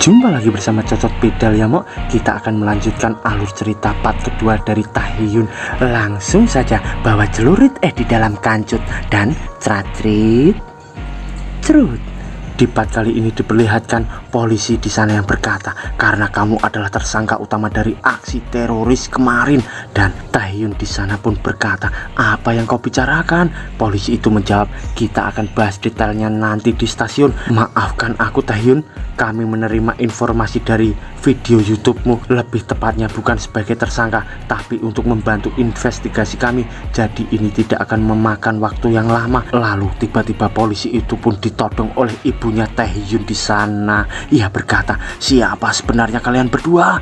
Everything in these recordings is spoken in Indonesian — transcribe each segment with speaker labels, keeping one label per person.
Speaker 1: Jumpa lagi bersama Cocot Pedal ya Mok. Kita akan melanjutkan alur cerita part kedua dari Taehyun. Langsung saja bawa celurit di dalam kancut dan ceracrit cerut. Di part kali ini diperlihatkan polisi di sana yang berkata, karena kamu adalah tersangka utama dari aksi teroris kemarin. Dan Taehyun di sana pun berkata, apa yang kau bicarakan? Polisi itu menjawab, kita akan bahas detailnya nanti di stasiun. Maafkan aku Taehyun, kami menerima informasi dari video YouTube-mu, lebih tepatnya bukan sebagai tersangka, tapi untuk membantu investigasi kami. Jadi ini tidak akan memakan waktu yang lama. Lalu tiba-tiba polisi itu pun ditodong oleh ibunya Taehyun di sana. Ia berkata, siapa sebenarnya kalian berdua?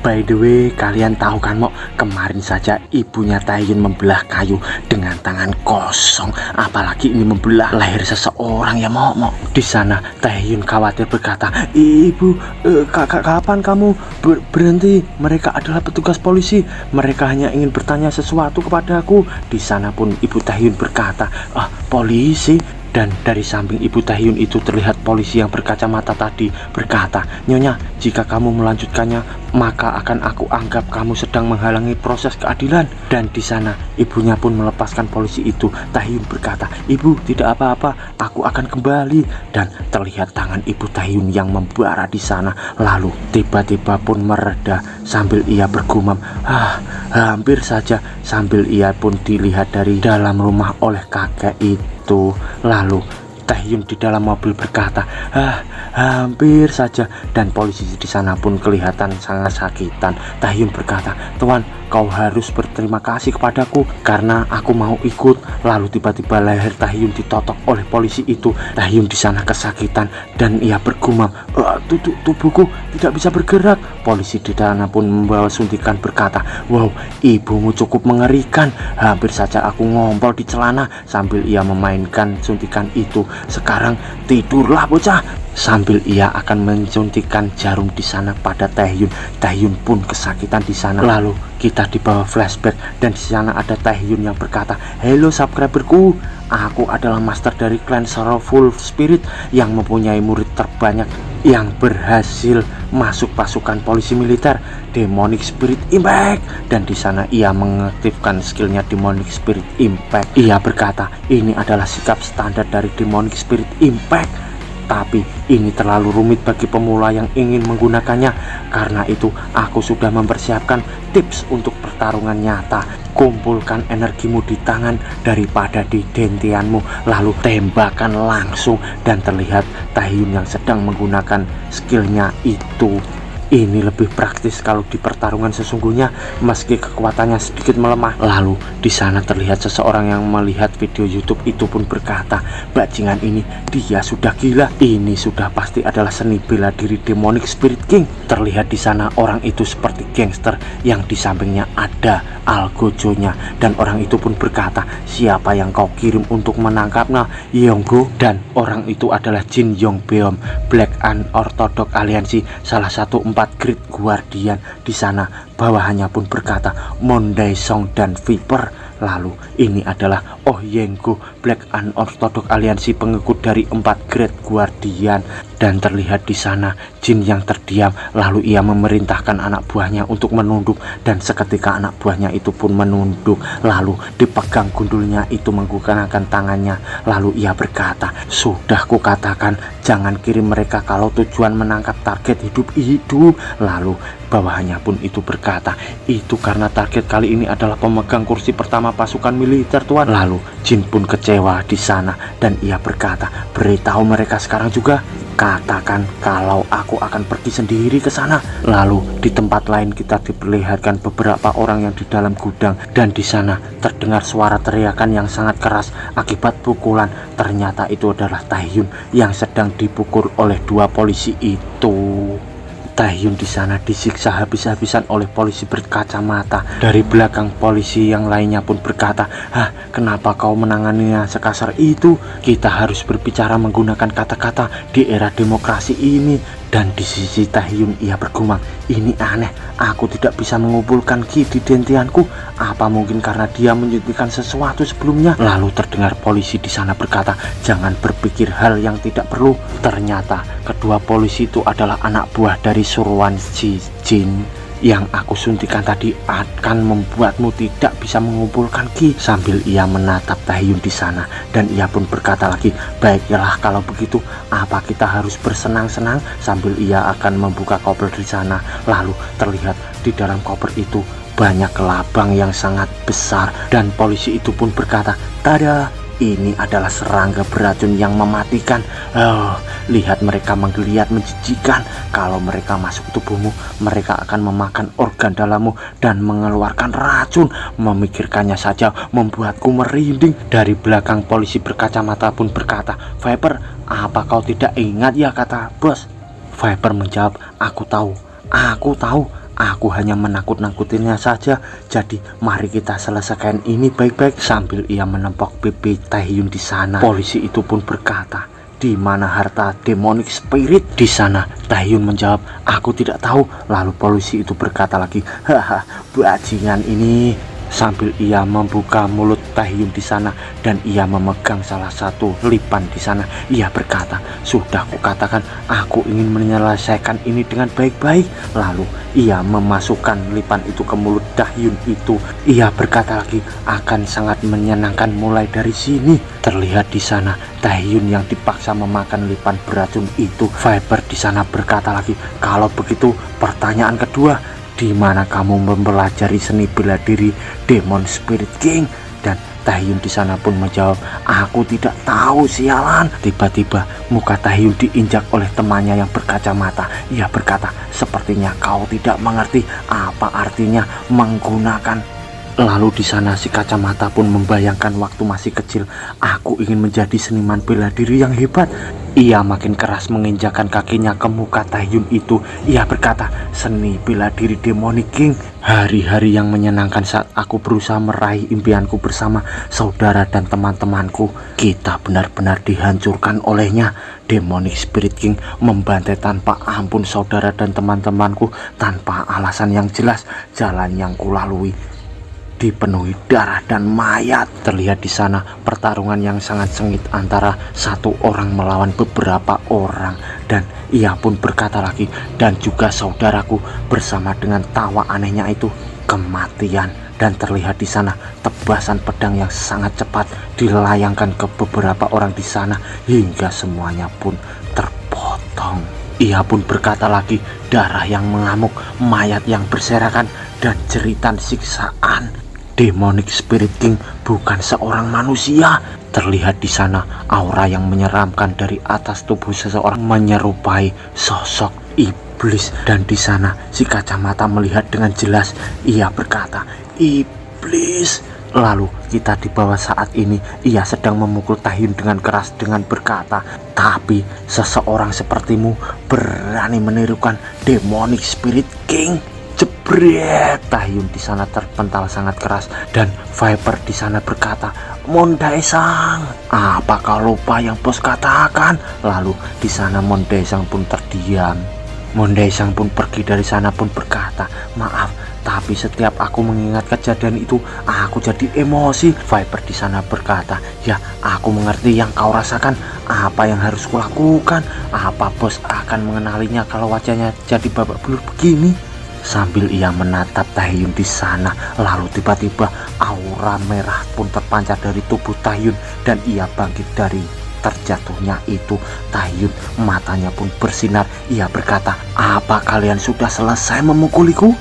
Speaker 1: By the way, kalian tahu kan Mok, kemarin saja ibunya Taehyun membelah kayu dengan tangan kosong, apalagi ini membelah leher seseorang ya Mok. Di sana Taehyun khawatir berkata, ibu, kapan kamu berhenti? Mereka adalah petugas polisi, mereka hanya ingin bertanya sesuatu kepadaku. Di sana pun ibu Taehyun berkata, polisi. Dan dari samping ibu Taehyun itu terlihat polisi yang berkacamata tadi berkata, Nyonya, jika kamu melanjutkannya, maka akan aku anggap kamu sedang menghalangi proses keadilan. Dan di sana ibunya pun melepaskan polisi itu. Taehyun berkata, ibu, tidak apa-apa, aku akan kembali. Dan terlihat tangan ibu Taehyun yang membara di sana. Lalu tiba-tiba pun mereda sambil ia bergumam, hampir saja. Sambil ia pun dilihat dari dalam rumah oleh kakek itu. Lalu Taehyun di dalam mobil berkata, hampir saja. Dan polisi di sana pun kelihatan sangat sakitan. Taehyun berkata, Tuan, kau harus berterima kasih kepadaku karena aku mau ikut. Lalu tiba-tiba leher Taehyun ditotok oleh polisi itu. Taehyun di sana kesakitan dan ia bergumam, tubuhku tidak bisa bergerak. Polisi di sana pun membawa suntikan berkata, wow, ibumu cukup mengerikan. Hampir saja aku ngompol di celana. Sambil ia memainkan suntikan itu. Sekarang tidurlah bocah. Sambil ia akan mensuntikan jarum di sana pada Taehyun. Taehyun pun kesakitan di sana. Lalu kita dibawa flashback dan di sana ada Taehyun yang berkata, hello subscriberku, aku adalah master dari klan Sorrowful Spirit yang mempunyai murid terbanyak yang berhasil masuk pasukan polisi militer Demonic Spirit Impact. Dan di sana ia mengaktifkan skillnya Demonic Spirit Impact. Ia berkata, ini adalah sikap standar dari Demonic Spirit Impact, tapi ini terlalu rumit bagi pemula yang ingin menggunakannya. Karena itu aku sudah mempersiapkan tips untuk pertarungan nyata. Kumpulkan energimu di tangan daripada di dentianmu, lalu tembakan langsung. Dan terlihat Taehyun yang sedang menggunakan skillnya itu. Ini lebih praktis kalau di pertarungan sesungguhnya, meski kekuatannya sedikit melemah. Lalu di sana terlihat seseorang yang melihat video YouTube itu pun berkata, bajingan ini dia sudah gila. Ini sudah pasti adalah seni bela diri Demonic Spirit King. Terlihat di sana orang itu seperti gangster yang di sampingnya ada algojonya. Dan orang itu pun berkata, siapa yang kau kirim untuk menangkapnya, Yonggo? Dan orang itu adalah Jin Yongbeom, Black Unorthodox Alliance, salah satu 4 Great Guardian. Di sana bawahannya pun berkata, Monday Song dan Viper. Lalu ini adalah Oh Yenggo, Black Unorthodox Alliance, pengikut dari 4 Great Guardian. Dan terlihat di sana Jin yang terdiam. Lalu ia memerintahkan anak buahnya untuk menunduk. Dan seketika anak buahnya itu pun menunduk. Lalu dipegang gundulnya itu menggunakan tangannya. Lalu ia berkata, sudah kukatakan jangan kirim mereka kalau tujuan menangkap target hidup-hidup. Lalu bawahannya pun itu berkata, itu karena target kali ini adalah pemegang kursi pertama pasukan militer Tuan. Lalu Jin pun kecewa di sana dan ia berkata, beritahu mereka sekarang juga. Katakan kalau aku akan pergi sendiri ke sana. Lalu di tempat lain kita diperlihatkan beberapa orang yang di dalam gudang. Dan di sana terdengar suara teriakan yang sangat keras akibat pukulan. Ternyata itu adalah Taehyun yang sedang dipukul oleh 2 polisi itu. Taehyun di sana disiksa habis-habisan oleh polisi berkacamata. Dari belakang polisi yang lainnya pun berkata, kenapa kau menanganinya sekasar itu? Kita harus berbicara menggunakan kata-kata di era demokrasi ini. Dan di sisi Taehyun ia bergumam, ini aneh, aku tidak bisa mengumpulkan ki di dentianku. Apa mungkin karena dia menyuntikkan sesuatu sebelumnya? Lalu terdengar polisi di sana berkata, jangan berpikir hal yang tidak perlu. Ternyata kedua polisi itu adalah anak buah dari Surwan Si Jin. Yang aku suntikan tadi akan membuatmu tidak bisa mengumpulkan ki. Sambil ia menatap Taehyun di sana, dan ia pun berkata lagi, baiklah kalau begitu, apa kita harus bersenang-senang? Sambil ia akan membuka koper di sana. Lalu terlihat di dalam koper itu banyak kelabang yang sangat besar, dan polisi itu pun berkata, tada, ini adalah serangga beracun yang mematikan. Oh, lihat mereka menggeliat menjijikan. Kalau mereka masuk tubuhmu, mereka akan memakan organ dalammu dan mengeluarkan racun. Memikirkannya saja membuatku merinding. Dari belakang polisi berkacamata pun berkata, Viper, apa kau tidak ingat ya kata bos? Viper menjawab, aku tahu. Aku hanya menakut-nakutinya saja. Jadi mari kita selesaikan ini baik-baik. Sambil ia menempok pipi Taehyun di sana, polisi itu pun berkata, di mana harta demonic spirit? Di sana Taehyun menjawab, aku tidak tahu. Lalu polisi itu berkata lagi, haha, bajingan ini. Sambil ia membuka mulut Taehyun di sana, dan ia memegang salah satu lipan di sana. Ia berkata, sudah kukatakan aku ingin menyelesaikan ini dengan baik-baik. Lalu ia memasukkan lipan itu ke mulut Taehyun itu. Ia berkata lagi, akan sangat menyenangkan mulai dari sini. Terlihat di sana Taehyun yang dipaksa memakan lipan beracun itu. Viper di sana berkata lagi, kalau begitu pertanyaan kedua, di mana kamu mempelajari seni bela diri Demon Spirit King? Dan Taehyun di sana pun menjawab, aku tidak tahu sialan. Tiba-tiba muka Taehyun diinjak oleh temannya yang berkacamata. Ia berkata, sepertinya kau tidak mengerti apa artinya menggunakan. Lalu di sana si kacamata pun membayangkan waktu masih kecil, aku ingin menjadi seniman bela diri yang hebat. Ia makin keras menginjakkan kakinya ke muka Taehyun itu. Ia berkata, seni bela diri Demonic King. Hari-hari yang menyenangkan saat aku berusaha meraih impianku bersama saudara dan teman-temanku. Kita benar-benar dihancurkan olehnya. Demonic Spirit King membantai tanpa ampun saudara dan teman-temanku tanpa alasan yang jelas. Jalan yang kulalui dipenuhi darah dan mayat. Terlihat di sana pertarungan yang sangat sengit antara satu orang melawan beberapa orang. Dan ia pun berkata lagi, dan juga saudaraku, bersama dengan tawa anehnya itu, kematian. Dan terlihat di sana tebasan pedang yang sangat cepat dilayangkan ke beberapa orang di sana hingga semuanya pun terpotong. Ia pun berkata lagi, darah yang mengamuk, mayat yang berserakan, dan jeritan siksaan. Demonic Spirit King bukan seorang manusia. Terlihat di sana aura yang menyeramkan dari atas tubuh seseorang menyerupai sosok iblis. Dan di sana si kacamata melihat dengan jelas. Ia berkata, iblis. Lalu kita di bawah saat ini ia sedang memukul Taehyun dengan keras dengan berkata, tapi seseorang sepertimu berani menirukan Demonic Spirit King? Jebret! Taehyun di sana terpental sangat keras, dan Viper di sana berkata, Mondaesang, apa kau lupa yang bos katakan? Lalu di sana Mondaesang pun terdiam. Mondaesang pun pergi dari sana pun berkata, maaf, tapi setiap aku mengingat kejadian itu, aku jadi emosi. Viper di sana berkata, ya aku mengerti yang kau rasakan. Apa yang harus kulakukan? Apa bos akan mengenalinya kalau wajahnya jadi babak belur begini? Sambil ia menatap Taehyun di sana, lalu tiba-tiba aura merah pun terpancar dari tubuh Taehyun, dan ia bangkit dari terjatuhnya itu. Taehyun matanya pun bersinar. Ia berkata, apa kalian sudah selesai memukuliku?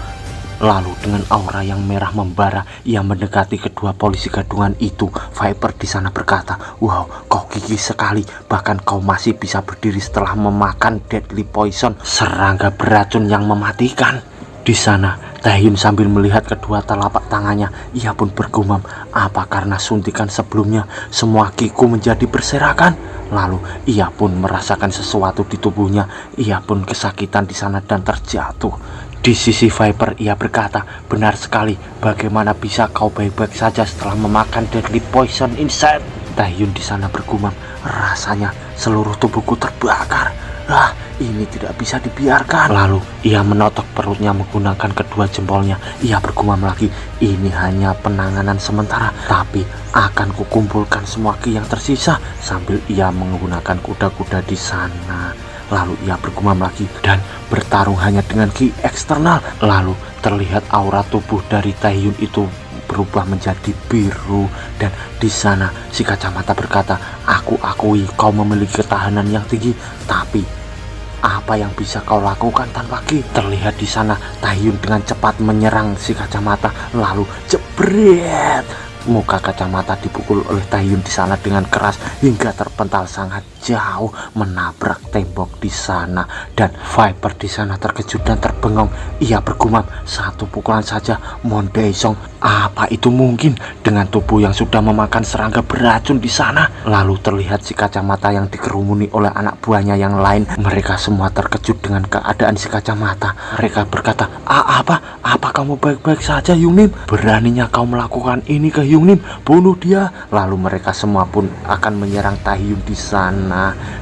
Speaker 1: Lalu dengan aura yang merah membara, ia mendekati kedua polisi gadungan itu. Viper di sana berkata, wow, kau gigih sekali, bahkan kau masih bisa berdiri setelah memakan deadly poison, serangga beracun yang mematikan. Di sana Taehyun sambil melihat kedua telapak tangannya, ia pun bergumam, apa karena suntikan sebelumnya semua kiku menjadi berserakan? Lalu ia pun merasakan sesuatu di tubuhnya. Ia pun kesakitan di sana dan terjatuh. Di sisi Viper ia berkata, benar sekali, bagaimana bisa kau baik-baik saja setelah memakan deadly poison inside? Taehyun di sana bergumam, rasanya seluruh tubuhku terbakar. ini tidak bisa dibiarkan. Lalu ia menotok perutnya menggunakan kedua jempolnya. Ia bergumam lagi, ini hanya penanganan sementara, tapi akan kukumpulkan semua ki yang tersisa. Sambil ia menggunakan kuda-kuda di sana. Lalu ia bergumam lagi dan bertarung hanya dengan ki eksternal. Lalu terlihat aura tubuh dari Taehyun itu berubah menjadi biru, dan di sana si kacamata berkata, aku akui kau memiliki ketahanan yang tinggi, tapi apa yang bisa kau lakukan tanpa ki? Terlihat di sana Taehyun dengan cepat menyerang si kacamata, lalu jebret, muka kacamata dipukul oleh Taehyun di sana dengan keras hingga terpental sangat jauh menabrak tembok di sana. Dan Viper di sana terkejut dan terbengong. Ia bergumam, satu pukulan saja Mon Daesung, apa itu mungkin dengan tubuh yang sudah memakan serangga beracun di sana? Lalu terlihat si kacamata yang dikerumuni oleh anak buahnya yang lain. Mereka semua terkejut dengan keadaan si kacamata. Mereka berkata, apa kamu baik-baik saja Yungnim? Beraninya kau melakukan ini ke Yungnim? Bunuh dia. Lalu mereka semua pun akan menyerang Taehyun di sana.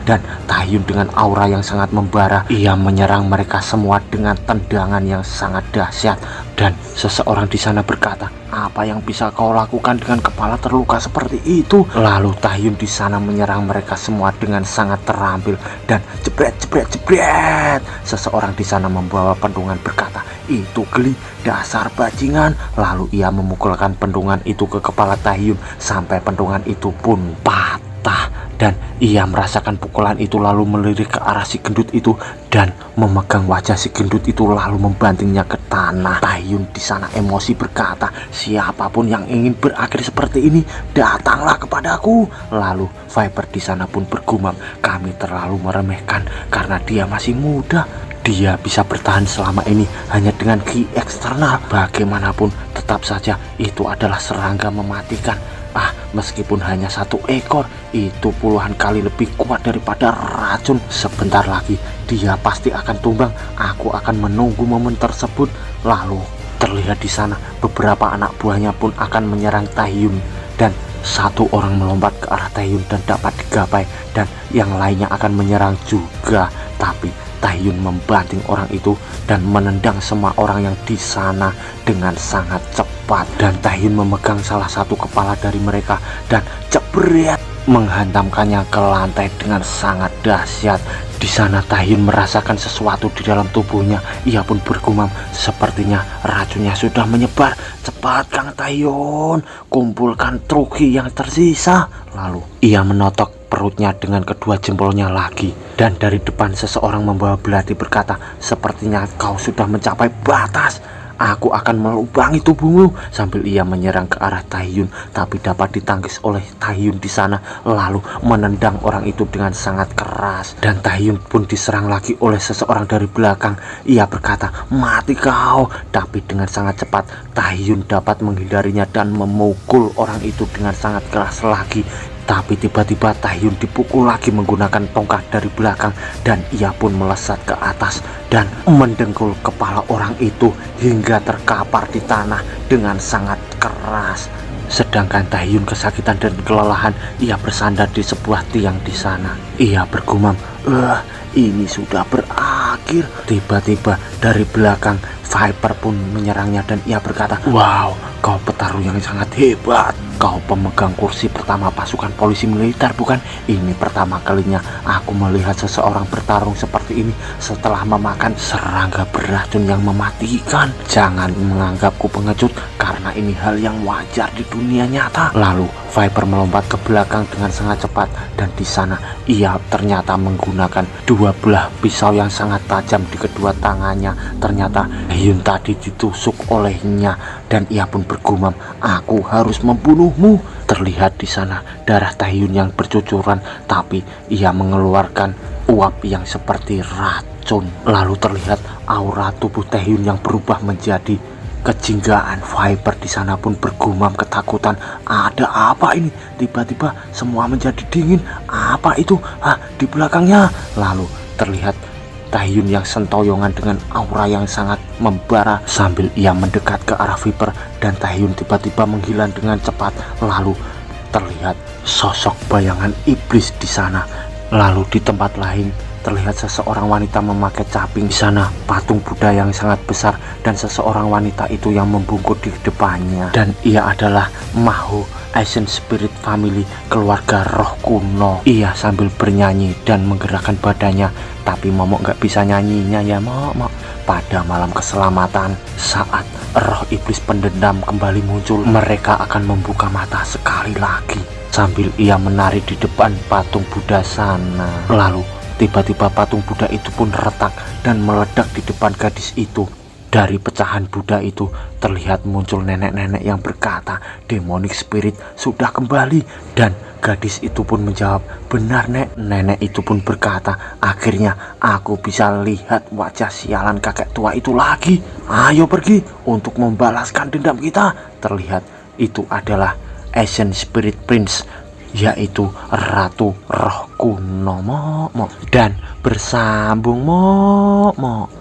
Speaker 1: Dan Taehyun dengan aura yang sangat membara, ia menyerang mereka semua dengan tendangan yang sangat dahsyat. Dan seseorang di sana berkata, apa yang bisa kau lakukan dengan kepala terluka seperti itu? Lalu Taehyun di sana menyerang mereka semua dengan sangat terampil dan jebret. Seseorang di sana membawa pendungan berkata, itu geli, dasar bajingan. Lalu ia memukulkan pendungan itu ke kepala Taehyun sampai pendungan itu pun patah. Dan ia merasakan pukulan itu lalu melirik ke arah si gendut itu dan memegang wajah si gendut itu lalu membantingnya ke tanah. Taehyun di sana emosi berkata, siapapun yang ingin berakhir seperti ini, datanglah kepadaku. Lalu Viper di sana pun bergumam, kami terlalu meremehkan karena dia masih muda. Dia bisa bertahan selama ini hanya dengan ki eksternal. Bagaimanapun tetap saja itu adalah serangga mematikan. Meskipun hanya satu ekor, itu puluhan kali lebih kuat daripada racun. Sebentar lagi dia pasti akan tumbang. Aku akan menunggu momen tersebut. Lalu terlihat di sana beberapa anak buahnya pun akan menyerang Taehyun, dan satu orang melompat ke arah Taehyun dan dapat digapai, dan yang lainnya akan menyerang juga. Tapi Taehyun membanting orang itu dan menendang semua orang yang di sana dengan sangat cepat. Dan Taehyun memegang salah satu kepala dari mereka dan jebret menghantamkannya ke lantai dengan sangat dahsyat. Di sana Taehyun merasakan sesuatu di dalam tubuhnya. Ia pun bergumam, sepertinya racunnya sudah menyebar. Cepat Kang Taehyun, kumpulkan truki yang tersisa. Lalu ia menotok perutnya dengan kedua jempolnya lagi. Dan dari depan seseorang membawa belati berkata, sepertinya kau sudah mencapai batas. Aku akan melubangi tubuhmu. Sambil ia menyerang ke arah Taehyun, tapi dapat ditangkis oleh Taehyun di sana, lalu menendang orang itu dengan sangat keras. Dan Taehyun pun diserang lagi oleh seseorang dari belakang. Ia berkata, mati kau. Tapi dengan sangat cepat Taehyun dapat menghindarinya dan memukul orang itu dengan sangat keras lagi. Tapi tiba-tiba Taehyun dipukul lagi menggunakan tongkat dari belakang, dan ia pun melesat ke atas dan mendengkul kepala orang itu hingga terkapar di tanah dengan sangat keras. Sedangkan Taehyun kesakitan dan kelelahan, ia bersandar di sebuah tiang di sana. Ia bergumam, ini sudah berakhir. Tiba-tiba dari belakang Viper pun menyerangnya dan ia berkata, wow, kau petarung yang sangat hebat. Kau pemegang kursi pertama pasukan polisi militer, bukan? Ini pertama kalinya aku melihat seseorang bertarung seperti ini setelah memakan serangga beracun yang mematikan. Jangan menganggapku pengecut, karena ini hal yang wajar di dunia nyata. Lalu Viper melompat ke belakang dengan sangat cepat, dan di sana ia ternyata menggunakan dua belah pisau yang sangat tajam di kedua tangannya. Ternyata Hyun tadi ditusuk olehnya, dan ia pun bergumam, aku harus membunuhmu. Terlihat di sana darah Taehyun yang bercucuran, tapi ia mengeluarkan uap yang seperti racun. Lalu terlihat aura tubuh Taehyun yang berubah menjadi kejinggaan. Viper di sana pun bergumam ketakutan. Ada apa ini? Tiba-tiba semua menjadi dingin. Apa itu? Di belakangnya. Lalu terlihat Taehyun yang sentoyongan dengan aura yang sangat membara sambil ia mendekat ke arah Viper, dan Taehyun tiba-tiba menghilang dengan cepat. Lalu terlihat sosok bayangan iblis di sana. Lalu di tempat lain terlihat seseorang wanita memakai caping. Di sana patung Buddha yang sangat besar dan seseorang wanita itu yang membungkuk di depannya. Dan ia adalah Maho, Ancient Spirit Family, keluarga roh kuno. Ia sambil bernyanyi dan menggerakkan badannya, tapi Momok nggak bisa nyanyinya ya Momok. Pada malam keselamatan, saat roh iblis pendendam kembali muncul, mereka akan membuka mata sekali lagi sambil ia menari di depan patung Buddha sana. Lalu tiba-tiba patung Buddha itu pun retak dan meledak di depan gadis itu. Dari pecahan Buddha itu terlihat muncul nenek-nenek yang berkata, demonic spirit sudah kembali. Dan gadis itu pun menjawab, benar nek. Nenek itu pun berkata, akhirnya aku bisa lihat wajah sialan kakek tua itu lagi. Ayo pergi untuk membalaskan dendam kita. Terlihat itu adalah Ancient Spirit Prince, yaitu Ratu Roh Kuno Momok. Dan bersambung Momok.